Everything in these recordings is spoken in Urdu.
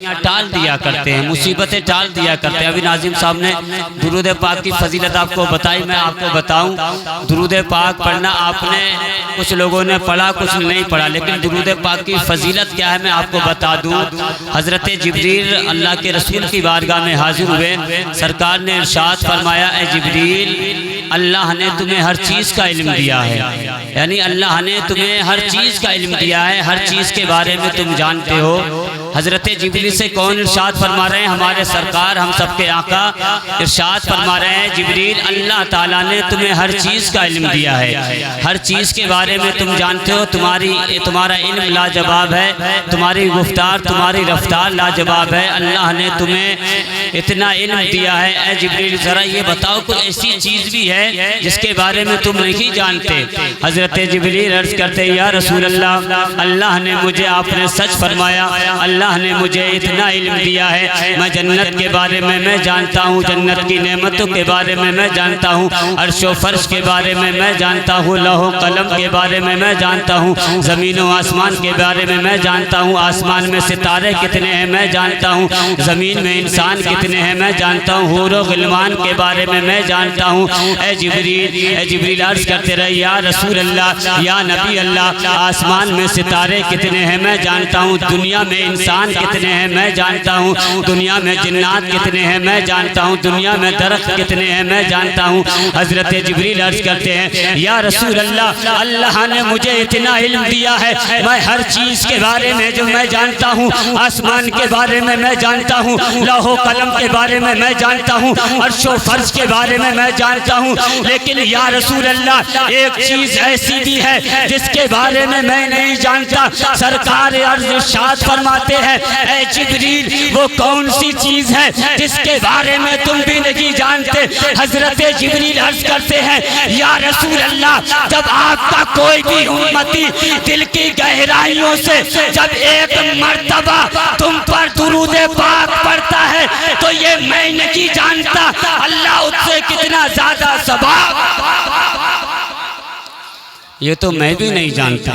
ٹال دیا کرتے ہیں، مصیبتیں ٹال دیا کرتے ہیں۔ ابھی ناظم صاحب نے درود پاک کی فضیلت آپ کو بتائی، میں آپ کو بتاؤں درود پاک پڑھنا آپ نے کچھ لوگوں نے پڑھا کچھ نہیں پڑھا، لیکن درود پاک کی فضیلت کیا ہے میں آپ کو بتا دوں۔ حضرت جبریل اللہ کے رسول کی بارگاہ میں حاضر ہوئے، سرکار نے ارشاد فرمایا اے جبریل اللہ نے تمہیں ہر چیز کا علم دیا ہے، یعنی اللہ نے تمہیں ہر چیز کا علم دیا ہے، ہر چیز کے بارے میں تم جانتے ہو۔ حضرت جبریل سے کون ارشاد فرما رہے ہیں؟ ہمارے سرکار ہم سب کے آقا ارشاد فرما رہے ہیں جبریل اللہ تعالیٰ نے تمہیں ہر چیز کا علم دیا ہے، ہر چیز کے بارے میں تم جانتے ہو، تمہارا علم لاجواب ہے، تمہاری گفتار تمہاری رفتار لاجواب ہے، اللہ نے تمہیں اتنا علم دیا ہے۔ اے جبریل ذرا یہ بتاؤ کوئی ایسی چیز بھی ہے جس کے بارے میں تم نہیں جانتے؟ حضرت جبریل عرض کرتے یا رسول اللہ اللہ نے مجھے آپ نے سچ فرمایا، اللہ نے مجھے اتنا علم دیا ہے، میں جنت کے بارے میں میں جانتا ہوں، جنت کی نعمتوں کے بارے میں میں جانتا ہوں، عرش و فرش کے بارے میں میں جانتا ہوں، لوح و قلم کے بارے میں میں جانتا ہوں، زمین و آسمان کے بارے میں میں جانتا ہوں، آسمان میں ستارے کتنے ہیں میں جانتا ہوں، زمین میں انسان کتنے ہیں میں جانتا ہوں، حور و غلمان کے بارے میں میں جانتا ہوں۔ اے جبریل عرض کرتے رہے یا رسول اللہ یا نبی اللہ آسمان میں ستارے کتنے ہیں میں جانتا ہوں، دنیا میں انسان کتنے ہیں میں جانتا ہوں، دنیا میں جنات کتنے ہیں میں جانتا ہوں، دنیا میں درخت کتنے ہیں میں جانتا ہوں۔ حضرت جبریل عرض کرتے ہیں یا رسول اللہ اللہ نے مجھے اتنا علم دیا ہے، میں ہر چیز کے بارے میں جو میں جانتا ہوں، آسمان کے بارے میں میں جانتا ہوں، لوح و قلم کے بارے میں میں جانتا ہوں، عرش و فرش کے بارے میں میں جانتا ہوں، لیکن یا رسول اللہ ایک چیز ایسی بھی ہے جس کے بارے میں میں نہیں جانتا۔ سرکار ارشاد فرماتے ہیں اے جبریل وہ کون سی چیز ہے جس کے بارے میں تم بھی نہیں جانتے؟ حضرت جبریل عرض کرتے ہیں یا رسول اللہ جب آپ کا کوئی بھی امتی دل کی گہرائیوں سے جب ایک مرتبہ تم پر درود پاک پڑھتا ہے تو یہ میں نہیں جانتا اللہ اس سے کتنا زیادہ ثواب، یہ تو میں بھی نہیں جانتا۔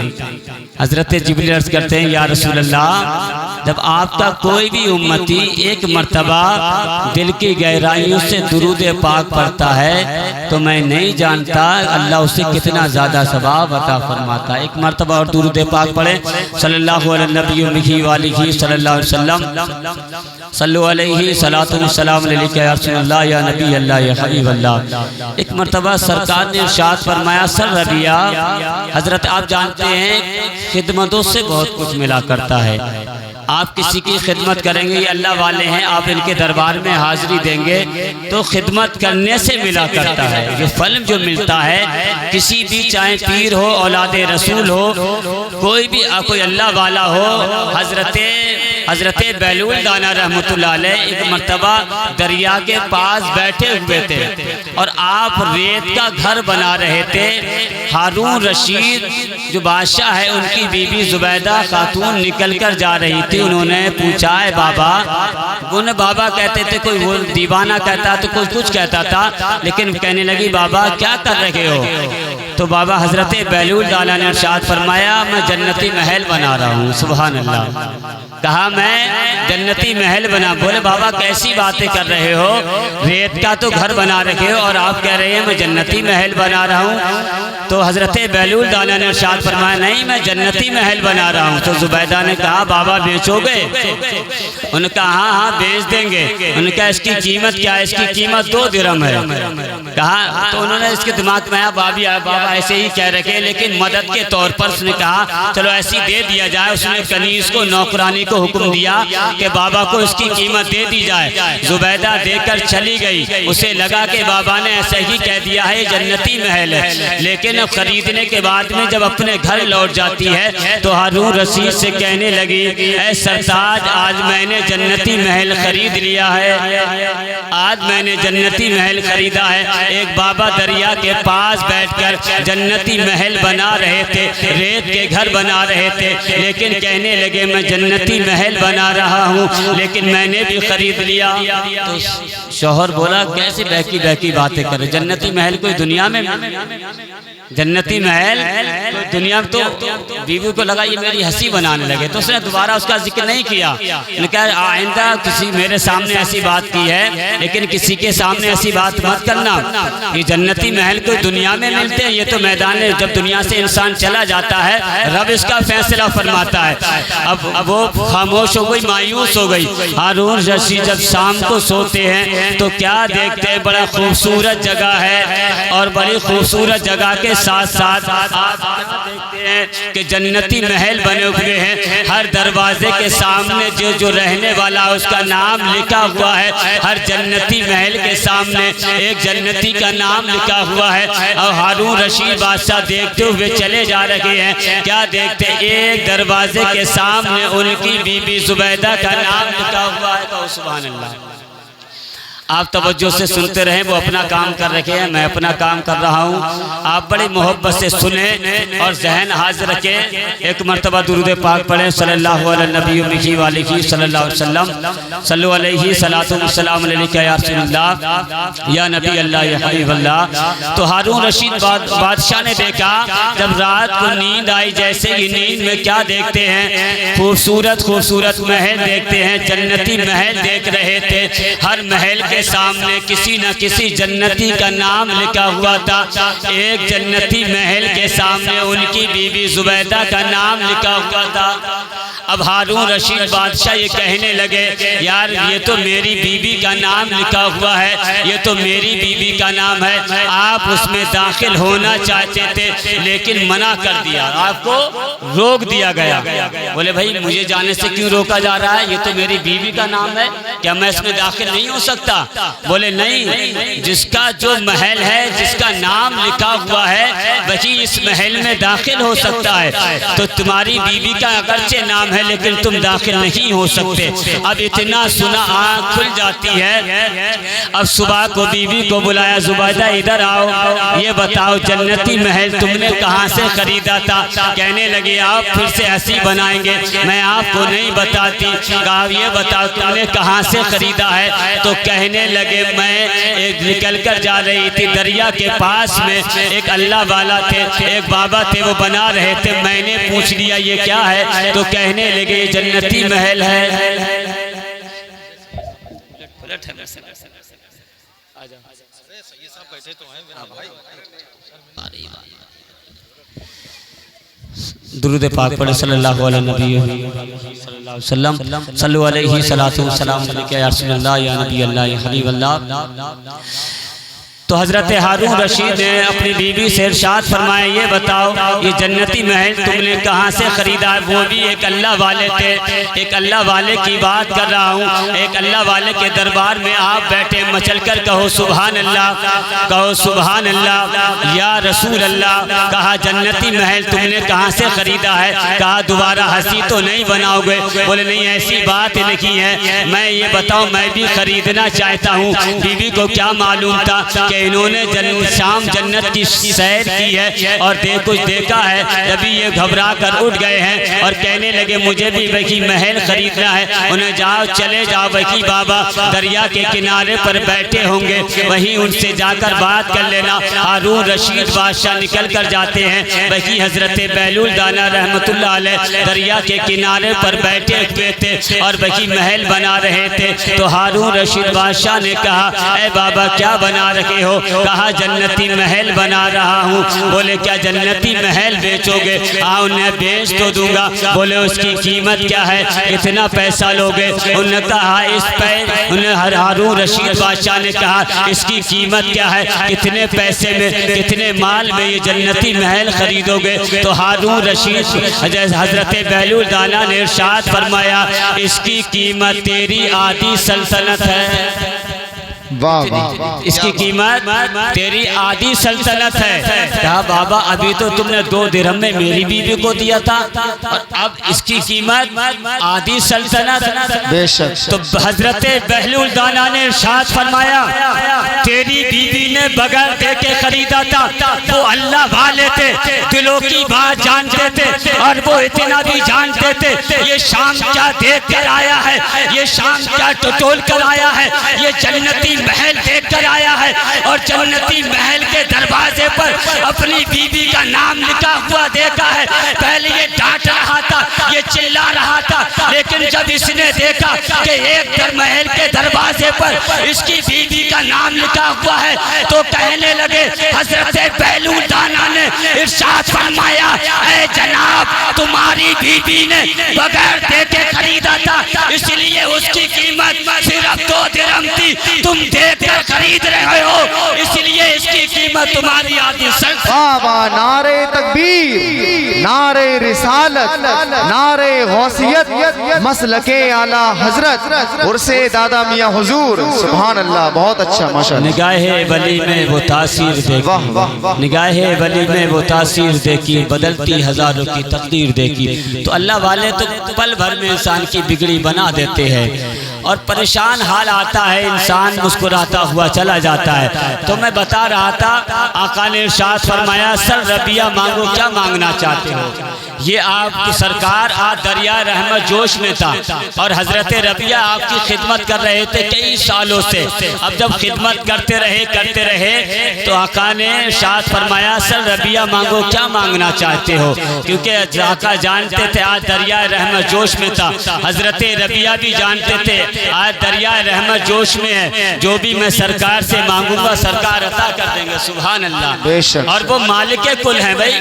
حضرت جبریل عرض کرتے ہیں یا رسول اللہ جب آپ کا کوئی بھی امتی ایک مرتبہ دل کی گہرائیوں سے درود پاک پڑھتا ہے تو میں نہیں جانتا اللہ اسے کتنا زیادہ ثواب عطا فرماتا ہے۔ ایک مرتبہ اور درود پاک پڑھیں صلی اللہ علیہ نبی وآلہ صلی اللہ علیہ وسلم، صلو علیہ صلاۃ والسلام علیکہ یا رسول اللہ یا نبی اللہ یا حبیب اللہ۔ ایک مرتبہ سرکار نے ارشاد فرمایا سر ربیہ حضرت آپ جانتے ہیں خدمتوں سے بہت کچھ ملا کرتا ہے، آپ کسی کی خدمت کریں گے یہ اللہ والے ہیں، آپ ان کے دربار میں حاضری دیں گے تو خدمت کرنے سے ملا کرتا ہے، یہ پھل جو ملتا ہے کسی بھی چاہے پیر ہو اولاد رسول ہو کوئی بھی کوئی اللہ والا ہو۔ حضرت بیلول دانا رحمت اللہ علیہ ایک مرتبہ دریا کے پاس بیٹھے ہوئے تھے اور آپ ریت کا گھر بنا رہے تھے، ہارون رشید جو بادشاہ ہے ان کی بیوی زبیدہ خاتون نکل کر جا رہی تھی، انہوں نے پوچھا ہے بابا، انہیں بابا کہتے تھے، کوئی وہ دیوانہ کہتا تو کوئی کچھ کہتا تھا، لیکن کہنے لگی بابا کیا کر رہے ہو؟ تو بابا حضرت بیلول دانا نے ارشاد فرمایا میں جنتی محل بنا رہا ہوں۔ سبحان اللہ، کہا میں جنتی محل بنا، بولے بابا کیسی باتیں کر رہے ہو، ریت کا تو گھر بنا رکھے ہو اور آپ کہہ رہے ہیں میں جنتی محل بنا رہا ہوں۔ تو حضرت بیلول دانا نے ارشاد فرمایا نہیں میں جنتی محل بنا رہا ہوں۔ تو زبیدہ نے کہا بابا بیچو گے؟ انہوں نے کہا ہاں بیچ دیں گے۔ انہوں نے کہا اس کی قیمت کیا ہے؟ اس کی قیمت 2 درہم ہے۔ کہا تو انہوں نے اس کے دماغ میں آیا بابا ایسے ہی کہہ رکھے لیکن مدد کے طور پر اس نے کہا چلو ایسی دے دیا جائے۔ اس نے کنیز کو نوکرانی کو حکم دیا کہ بابا کو اس کی قیمت دے دی جائے۔ زبیدہ دے کر چلی گئی، اسے لگا کہ بابا نے ایسا ہی کہہ دیا ہے جنتی محل ہے، لیکن خریدنے کے بعد میں جب اپنے گھر لوٹ جاتی ہے تو ہارون رشید سے کہنے لگی اے سرتاج آج میں نے جنتی محل خرید لیا ہے، آج میں نے جنتی محل خریدا ہے۔ ایک بابا دریا کے پاس بیٹھ کر جنتی محل بنا رہے تھے، ریت کے گھر بنا رہے تھے، لیکن کہنے لگے میں جنتی محل بنا رہا ہوں لیکن میں نے بھی خرید لیا۔ تو شوہر بولا کیسے بہکی بہکی باتیں کرے، جنتی محل کوئی دنیا میں، جنتی محل دنیا میں، تو بیوی کو لگا یہ میری ہنسی بنانے لگے، تو اس نے دوبارہ اس کا ذکر نہیں کیا، نے کہا آئندہ کسی میرے سامنے ایسی بات کی ہے لیکن کسی کے سامنے ایسی بات مت کرنا، یہ جنتی محل کوئی دنیا میں ملتے ہیں، یہ تو میدان ہے، جب دنیا سے انسان چلا جاتا ہے رب اس کا فیصلہ فرماتا ہے۔ اب وہ خاموش ہو گئی، مایوس ہو گئی۔ ہارون رشید جب شام کو سوتے ہیں تو کیا دیکھتے ہیں، بڑا خوبصورت جگہ ہے، اور بڑی خوبصورت جگہ کے ساتھ ساتھ آپ دیکھتے ہیں کہ جنتی محل بنے ہوئے ہیں، ہر دروازے کے سامنے جو رہنے والا اس کا نام لکھا ہوا ہے، ہر جنتی محل کے سامنے ایک جنتی کا نام لکھا ہوا ہے، اور ہارون رشید بادشاہ دیکھتے ہوئے چلے جا رہے ہیں، کیا دیکھتے ہیں ایک دروازے کے سامنے ان کی بی بی زبیدہ کا نام لکھا ہوا ہے، تو سبحان اللہ۔ آپ توجہ سے سنتے رہیں، وہ اپنا کام کر رکھے ہیں، میں اپنا کام کر رہا ہوں، آپ بڑی محبت سے سنیں اور ذہن حاضر رکھیں۔ ایک مرتبہ درود پاک پڑھیں، صلی اللہ علیہ نبی وآلہ صلی اللہ علیہ وسلم، صلو علیہ صلاۃ والسلام علیک یا رسول اللہ یا نبی اللہ یا حبیب اللہ۔ تو ہارون رشید بادشاہ نے دیکھا، جب رات کو نیند آئی، جیسے ہی نیند میں کیا دیکھتے ہیں، خوبصورت خوبصورت محل دیکھتے ہیں، جنتی محل دیکھ رہے تھے، ہر محل کے سامنے کسی نہ کسی جنتی کا نام لکھا ہوا تھا، ایک جنتی محل کے سامنے ان کی بی بی زبیدہ کا نام لکھا ہوا تھا۔ اب ہارون رشید بادشاہ یہ کہنے لگے، یار یہ تو میری بی بی کا نام لکھا ہوا ہے، یہ تو میری بی بی کا نام ہے، آپ اس میں داخل ہونا چاہتے تھے لیکن منع کر دیا، آپ کو روک دیا گیا۔ بولے بھائی مجھے جانے سے کیوں روکا جا رہا ہے، یہ تو میری بی بی کا نام ہے، کیا میں اس میں داخل نہیں ہو سکتا؟ بولے نہیں، جس کا جو محل ہے، جس کا نام لکھا ہوا ہے، وہی اس محل میں داخل ہو سکتا ہے، تو تمہاری بی بی کا اگرچہ نام ہے لیکن تم داخل نہیں ہو سکتے۔ اب اتنا سنا آنکھ کھل جاتی ہے۔ اب صبح کو بی بی کو بلایا، زبیدہ ادھر آؤ، یہ بتاؤ جنتی محل تم نے کہاں سے خریدا تھا؟ کہنے لگے آپ پھر سے ایسی بنائیں گے، میں آپ کو نہیں بتاتی، کہا یہ بتاؤ تم نے کہاں سے خریدا ہے؟ تو کہنے لگے میں نکل کر جا رہی تھی، دریا کے پاس میں ایک اللہ والا تھے، ایک بابا تھے، وہ بنا رہے تھے، میں نے پوچھ لیا یہ کیا ہے، تو کہنے لگے یہ جنتی محل ہے۔ درود پاک پڑھے، صلی اللہ علیہ نبی صلی اللہ علیہ وسلم، صلو علیہ صلاۃ والسلام علیک یا رسول اللہ یا نبی اللہ یا حبیب اللہ۔ تو حضرت ہارون رشید نے اپنی بیوی سے ارشاد فرمایا، یہ بتاؤ یہ جنتی محل تم نے کہاں سے خریدا ہے؟ وہ بھی ایک اللہ والے تھے، ایک اللہ والے کی بات کر رہا ہوں، ایک اللہ والے کے دربار میں آپ بیٹھے، مچل کر کہو سبحان اللہ، کہو سبحان اللہ یا رسول اللہ۔ کہا جنتی محل تم نے کہاں سے خریدا ہے؟ کہا دوبارہ ہنسی تو نہیں بناؤ گے؟ بولے نہیں ایسی بات نہیں ہے، میں یہ بتاؤں میں بھی خریدنا چاہتا ہوں۔ بیوی کو کیا معلوم تھا کہ انہوں نے شام جنت کی سیر کی ہے اور کچھ دیکھا ہے، جبھی یہ گھبرا کر اٹھ گئے ہیں اور کہنے لگے مجھے بھی وہی محل خریدنا ہے۔ انہیں جاؤ چلے جاؤ، وہی بابا دریا کے کنارے پر بیٹھے ہوں گے، وہیں ان سے جا کر بات کر لینا۔ ہارون رشید بادشاہ نکل کر جاتے ہیں، وہی حضرت بہلول دانا رحمت اللہ علیہ دریا کے کنارے پر بیٹھے ہوئے تھے اور وہی محل بنا رہے تھے۔ تو ہارون رشید بادشاہ نے کہا اے بابا کیا بنا رہے ہو؟ کہا جنتی محل بنا رہا ہوں۔ بولے کیا جنتی محل بیچو گے؟ انہیں بیچ تو دوں گا۔ بولے اس کی قیمت کیا ہے، اتنا پیسہ لوگے؟ انہوں نے کہا اس پہ ہارون رشید بادشاہ نے کہا اس کی قیمت کیا ہے، کتنے پیسے میں، کتنے مال میں یہ جنتی محل خریدو گے؟ تو ہارون رشید حضرت بہلول دانا نے ارشاد فرمایا اس کی قیمت تیری آدھی سلطنت ہے، اس کی قیمت تیری آدھی سلطنت ہے۔ کہا بابا ابھی تو تم نے 2 درہم میں میری بیوی کو دیا تھا اور اب اس کی قیمت آدھی سلطنت۔ تو حضرت بہلول دانا نے ارشاد فرمایا تیری بیوی نے بغیر دیکھے خریدا تھا، وہ اللہ والے تھے، دلوں کی بات جانتے تھے اور وہ اتنا بھی جانتے تھے یہ شام کیا دیکھ کر آیا ہے، یہ شام کیا ٹٹول کر آیا ہے، یہ جنتی محل دیکھ کر آیا ہے اور جنتی محل کے دروازے پر اپنی بیوی کا نام لکھا ہوا دیکھا ہے۔ پہلے یہ ڈانٹ رہا تھا، یہ چلا رہا تھا، لیکن جب اس نے دیکھا کہ ایک محل کے دروازے پر اس کی بیوی کا نام لکھا ہوا ہے تو کہنے لگے، حضرت بہلول دانا نے ارشاد فرمایا، اے جناب تمہاری بیوی نے بغیر دیکھے خریدا تھا، اس لیے اس کی قیمت صرف 2 درہم تھی، تم دیکھ کر خرید رہے ہو اس لیے اس کی قیمت تمہاری آدھی سنگ۔ بابا نعرہ تکبیر، نعرہ رسالت، نعرہ غوثیت، مسلک اعلیٰ حضرت عرس دادا میاں حضور، سبحان اللہ، بہت اچھا ماشاءاللہ۔ نگاہ ولی میں وہ تاثیر دیکھی، نگاہ ولی میں وہ تاثیر دیکھی، بدلتی ہزاروں کی تقدیر دیکھی۔ تو اللہ والے تو پل بھر میں انسان کی بگڑی بنا دیتے ہیں اور پریشان حال آتا ہے، انسان مسکراتا ہوا چلا جاتا ہے۔ تو میں بتا رہا تھا، آقا نے ارشاد فرمایا، سر ربیہ مانگو، کیا مانگنا چاہتے ہو؟ یہ آپ کی سرکار آج دریا رحمت جوش میں تھا اور حضرت ربیہ آپ کی خدمت کر رہے تھے کئی سالوں سے۔ اب جب خدمت کرتے رہے تو آقا نے ارشاد فرمایا، سر ربیہ مانگو، کیا مانگنا چاہتے ہو؟ کیونکہ آقا جانتے تھے آج دریا رحمت جوش میں تھا، حضرت ربیہ بھی جانتے تھے آج دریا رحمت جوش میں ہے، جو بھی میں سرکار سے مانگوں گا سرکار عطا کر دیں گے، سبحان اللہ۔ اور وہ مالک کل ہیں بھائی،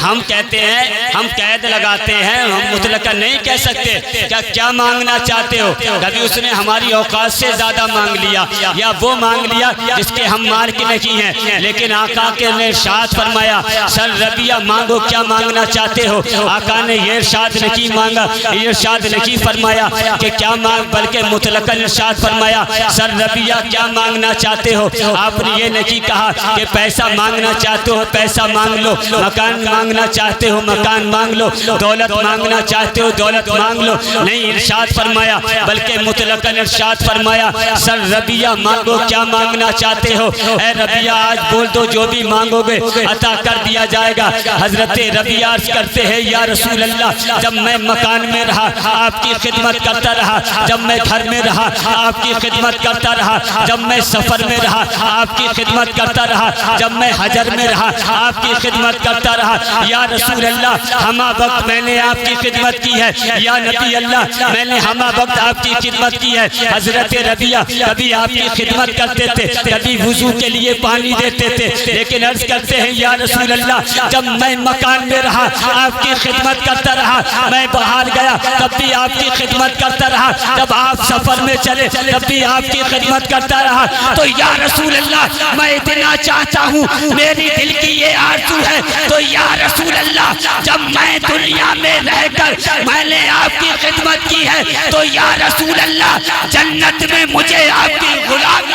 ہم کہتے ہیں، ہم قید لگاتے ہیں، ہم مطلقاً نہیں کہہ سکتے کیا مانگنا چاہتے ہو۔ کبھی اس نے ہماری اوقات سے زیادہ مانگ لیا یا وہ مانگ لیا جس کے ہم مالک نہیں ہیں، لیکن آقا کے نے ارشاد فرمایا، سر ربیہ مانگو، کیا مانگنا چاہتے ہو؟ آقا نے یہ ارشاد نہیں مانگا، یہ ارشاد نہیں فرمایا کہ کیا مانگ، بلکہ مطلقاً ارشاد فرمایا، سر ربیہ کیا مانگنا چاہتے ہو؟ آپ نے یہ نہیں کہا کہ پیسہ مانگنا چاہتے ہو پیسہ مانگ لو، مکان مانگنا چاہتے ہو مکان مانگ لو، دولت مانگنا چاہتے ہو دولت مانگ لو، نہیں ارشاد فرمایا، بلکہ مطلقاً ارشاد فرمایا، سر ربیہ مانگو، کیا مانگنا چاہتے ہو؟ اے ربیہ آج بول دو، جو بھی مانگو گے عطا کر دیا جائے گا۔ حضرت ربیہ عرض کرتے ہیں، یا رسول اللہ، جب میں مکان میں رہا آپ کی خدمت کرتا رہا، جب میں گھر میں رہا آپ کی خدمت کرتا رہا، جب میں سفر میں رہا آپ کی خدمت کرتا رہا، جب میں حجر میں رہا آپ کی خدمت کرتا رہا۔ یا رسول اللہ، ہما وقت میں نے آپ کی خدمت کی ہے، یا نبی اللہ میں نے ہما وقت آپ کی خدمت کی ہے۔ حضرت ربیہ کبھی آپ کی خدمت کرتے تھے، کبھی وضو کے لیے پانی دیتے تھے، لیکن عرض کرتے ہیں، یا رسول اللہ، جب میں مکان میں رہا آپ کی خدمت کرتا رہا، میں باہر گیا تب بھی آپ کی خدمت کرتا رہا، جب آپ سفر میں چلے تب بھی آپ کی خدمت کرتا رہا۔ تو یا رسول اللہ، میں اتنا چاہتا ہوں، میری دل کی یہ آرزو ہے، تو یا رسول اللہ، جب میں دنیا میں رہ کر میں نے آپ کی خدمت کی ہے، تو یا رسول اللہ جنت میں مجھے آپ کی غلامی،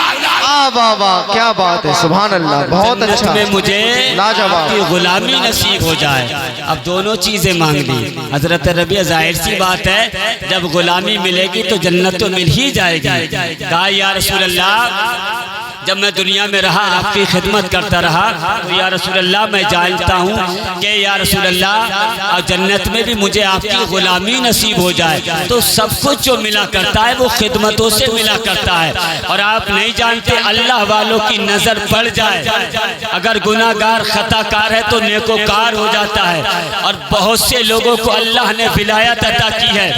واہ واہ، کیا بات ہے، سبحان اللہ، بہت اچھا، جنت میں مجھے آپ کی غلامی نصیب ہو جائے۔ اب دونوں چیزیں مانگ لی حضرت ربیہ، ظاہر سی بات ہے جب غلامی ملے گی تو جنت تو مل ہی جائے گی۔ کہا یا رسول اللہ، جب میں دنیا میں رہا آپ کی خدمت کرتا رہا، یا رسول اللہ میں جانتا ہوں کہ یا رسول اللہ جنت میں بھی مجھے آپ کی غلامی نصیب ہو جائے۔ تو سب کچھ جو ملا کرتا ہے وہ خدمتوں سے ملا کرتا ہے، اور آپ نہیں جانتے اللہ والوں کی نظر پڑ جائے، اگر گناہ گار خطا کار ہے تو نیکوکار ہو جاتا ہے۔ اور بہت سے لوگوں کو اللہ نے ولایت عطا کی ہے،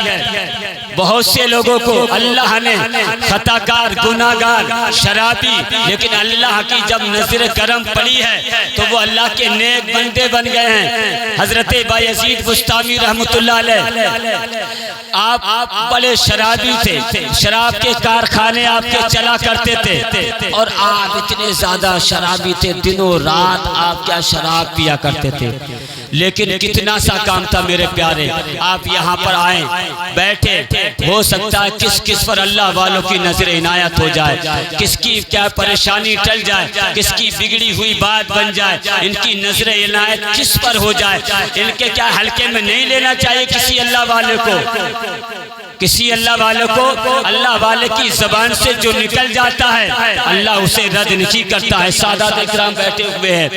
بہت سے لوگوں کو اللہ نے خطا کار، گناہ گار، شرابی، لیکن اللہ کی جب نظر کرم پڑی ہے تو وہ اللہ کے نیک بندے بن گئے ہیں۔ حضرت بایزید بستامی رحمت اللہ علیہ، آپ بڑے شرابی تھے، شراب کے کارخانے آپ کے چلا کرتے تھے، اور آپ اتنے زیادہ شرابی تھے، دنوں رات آپ کیا شراب پیا کرتے تھے، لیکن کتنا سا کام تھا میرے پیارے، آپ یہاں پر آئیں بیٹھے، ہو سکتا ہے کس پر اللہ والوں کی نظر عنایت ہو جائے، کس کی کیا پریشانی ٹل جائے، کس کی بگڑی ہوئی بات بن جائے، ان کی نظر عنایت کس پر ہو جائے۔ ان کے کیا حلقے میں نہیں لینا چاہیے کسی اللہ والے کو؟ کسی اللہ والے کو اللہ والے کی زبان سے جو نکل جاتا ہے اللہ اسے رد نہیں کرتا ہے۔ سادات اکرام بیٹھے ہوئے ہیں،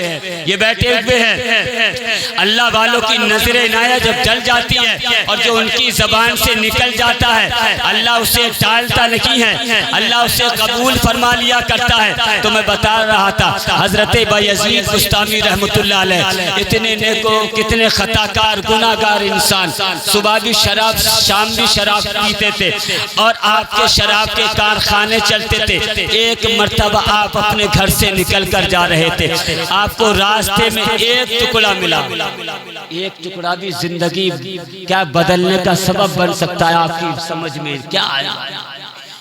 یہ بیٹھے ہوئے ہیں، اللہ والوں کی نظر عنایت جب ڈل جاتی ہے اور جو ان کی زبان سے نکل جاتا ہے اللہ اسے ٹالتا نہیں ہے، اللہ اسے قبول فرما لیا کرتا ہے۔ تو میں بتا رہا تھا حضرت بایزید بستامی رحمت اللہ علیہ اتنے نیکو کتنے خطاکار گناہگار انسان، صبح بھی شراب شام بھی شراب پیتے تھے اور آپ کے شراب کے کارخانے چلتے تھے۔ ایک مرتبہ آپ اپنے گھر سے نکل کر جا رہے تھے، آپ کو راستے میں ایک ٹکڑا ملا، ایک ٹکڑا بھی زندگی کیا بدلنے کا سبب بن سکتا ہے۔ آپ کی سمجھ میں کیا آیا؟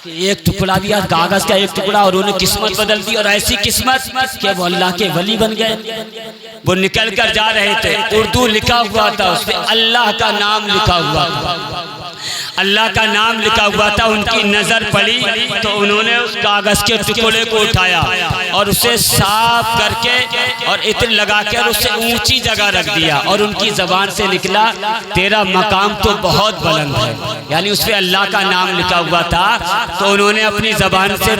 ایک ٹکڑا دیا کاغذ کا ایک ٹکڑا اور انہیں قسمت بدل دی، اور ایسی قسمت کہ وہ اللہ کے ولی بن گئے۔ وہ نکل کر جا رہے تھے، اردو لکھا ہوا تھا، اس پہ اللہ کا نام لکھا ہوا تھا، اللہ کا نام لکھا ہوا تھا۔ ان کی نظر پڑی تو انہوں نے اس کاغذ کے ٹکڑے کو اٹھایا اور اسے صاف کر کے اور عطر لگا کر اسے اونچی جگہ رکھ دیا، اور ان کی زبان سے نکلا تیرا مقام تو بہت بلند ہے، یعنی اس پہ اللہ کا نام لکھا ہوا تھا۔ تو انہوں نے اپنی زبان سے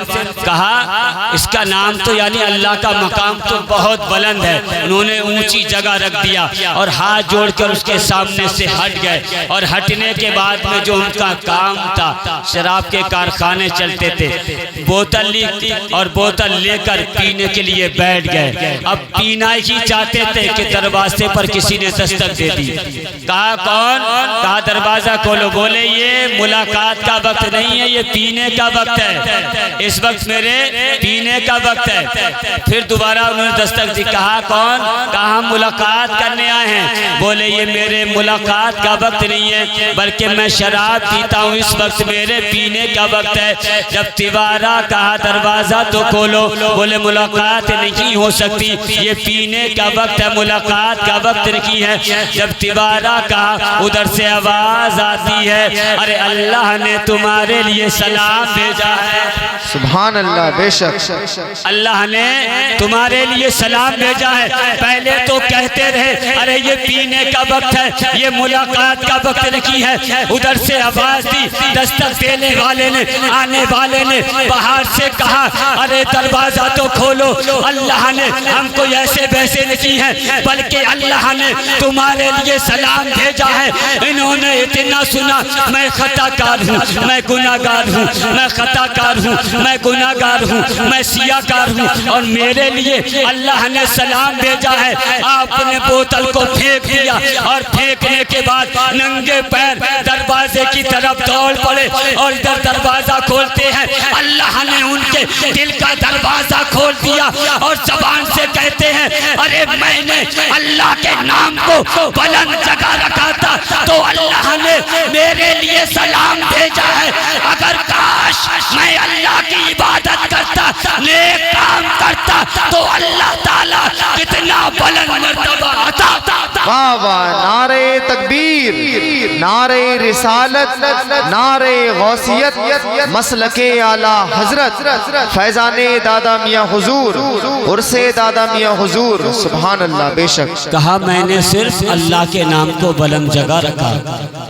کہا اس کا نام تو یعنی اللہ کا مقام تو بہت بلند ہے۔ انہوں نے اونچی جگہ رکھ دیا اور ہاتھ جوڑ کر اس کے سامنے سے ہٹ گئے، اور ہٹنے کے بعد میں جو ان کا کام تھا، شراب کے کارخانے چلتے تھے، بوتل لی اور بوتل لے کر پینے کے لیے بیٹھ گئے۔ اب پینا ہی چاہتے تھے کہ دروازے پر کسی نے دستک دے دی۔ کہا کون؟ کہا دروازہ کھولو۔ بولے یہ ملاقات کا وقت نہیں ہے، یہ پینے کا وقت ہے، اس وقت میرے پینے کا وقت ہے۔ پھر دوبارہ انہوں نے دستک دی۔ کہا کون؟ کہا ہم ملاقات کرنے آئے ہیں۔ بولے یہ میرے ملاقات کا وقت نہیں ہے بلکہ میں شراب پیتا ہوں، اس وقت میرے پینے کا وقت ہے۔ جب تیوارا کہا دروازہ تو کھولو، بولے ملاقات نہیں ہو سکتی، یہ پینے کا وقت ہے، ملاقات کا وقت نہیں ہے۔ جب تیوارا کہا ادھر سے آواز آتی ہے ارے اللہ نے تمہارے لیے سلام بھیجا ہے۔ سبحان اللہ، بے شک اللہ نے تمہارے لیے سلام بھیجا ہے۔ پہلے تو کہتے رہے ارے یہ پینے کا وقت ہے، یہ ملاقات کا وقت نہیں ہے۔ ادھر سے آواز دی، دستک دینے والے نے، آنے والے نے باہر سے کہا ارے دروازہ تو کھولو، اللہ نے ہم کو ایسے ویسے نہیں ہے بلکہ اللہ نے تمہارے لیے سلام بھیجا ہے۔ انہوں نے اتنا سنا میں خطا کار ہوں، میں گناہ گار ہوں، میں خطا کار ہوں، میں گناہ گار ہوں، میں سیاہ کار ہوں، اور میرے لیے اللہ نے سلام بھیجا ہے۔ آپ نے بوتل کو پھینک دیا اور پھینکنے کے بعد ننگے پیر دروازے کی طرف دوڑ پڑے، اور ادھر دروازہ کھولتے ہیں اللہ نے ان کے دل کا دروازہ کھول دیا، اور زبان سے کہتے ہیں ارے میں نے اللہ کے نام کو بلند جگہ رکھا تھا تو اللہ نے میرے لیے سلام بھیجا ہے۔ اگر کاش میں اللہ کی عبادت کرتا، نیک کام کرتا تو اللہ تعالیٰ کتنا بلند مرتبہ عطا۔ واہ واہ، نعرہ تکبیر، نعرہ رسالت، نعرہ غوثیت، مسلک اعلیٰ حضرت فیضان دادا میاں حضور، عرص دادا میاں حضور۔ سبحان اللہ، بے شک کہا میں نے صرف اللہ کے نام کو بلند جگہ رکھا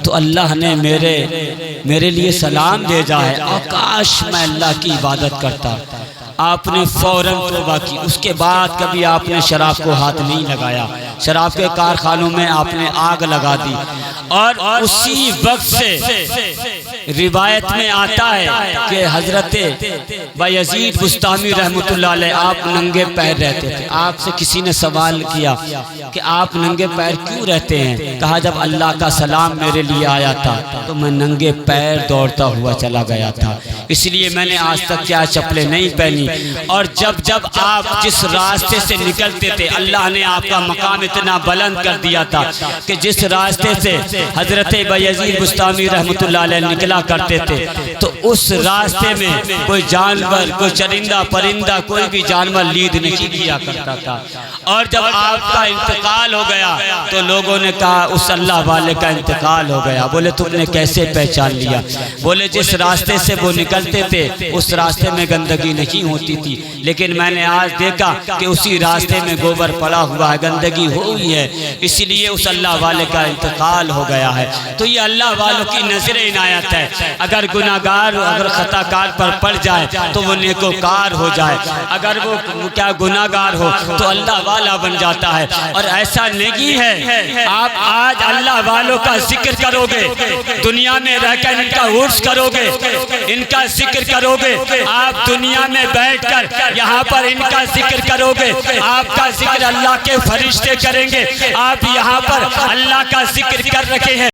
تو اللہ نے میرے لیے سلام بھیجا ہے، اور کاش میں اللہ کی عبادت کرتا۔ آپ نے فوراً توبہ کی، اس کے بعد کبھی آپ نے شراب کو ہاتھ نہیں لگایا، شراب کے کارخانوں میں آپ نے آگ لگا دی، اور اسی وقت سے روایت میں آتا ہے کہ حضرت بایزید بستامی رحمت اللہ علیہ آپ ننگے پیر رہتے تھے۔ آپ سے کسی نے سوال کیا کہ آپ ننگے پیر کیوں رہتے ہیں؟ کہا جب اللہ کا سلام میرے لیے آیا تھا تو میں ننگے پیر دوڑتا ہوا چلا گیا تھا، اس لیے میں نے آج تک کیا چپلیں نہیں پہنی۔ اور جب آپ جس راستے سے نکلتے تھے اللہ نے آپ کا مقام اتنا بلند کر دیا تھا کہ جس راستے سے حضرت بایزید بستامی رحمت اللہ علیہ نکلا کرتے تھے تو اس راستے میں کوئی جانور، کوئی چرندہ پرندہ، کوئی بھی جانور لید نہیں کیا کرتا تھا۔ اور جب آپ کا انتقال ہو گیا تو لوگوں نے کہا اس اللہ والے کا انتقال ہو گیا۔ بولے تم نے کیسے پہچان لیا؟ بولے جس راستے سے وہ نکلتے تھے اس راستے میں گندگی نہیں ہوتی تھی، لیکن میں نے آج دیکھا کہ اسی راستے میں گوبر پڑا ہوا ہے، گندگی ہوئی ہے، اسی لیے اس اللہ والے کا انتقال ہو گیا ہے۔ تو یہ اللہ والوں کی نظر عنایت ہے۔ اگر گناہگار اگر خطاکار پر پڑ جائے تو وہ نیکوکار ہو جائے، اگر وہ کیا گناہگار ہو تو اللہ والا بن جاتا ہے۔ اور ایسا نہیں ہے آپ آج اللہ والوں کا ذکر کرو گے، دنیا میں رہ کر ان کا عرس کرو گے، ان کا ذکر کرو گے، آپ دنیا میں بیٹھ کر یہاں پر ان کا ذکر کرو گے، آپ کا ذکر اللہ کے فرشتے کریں گے، آپ یہاں پر اللہ کا ذکر کر رکھے ہیں۔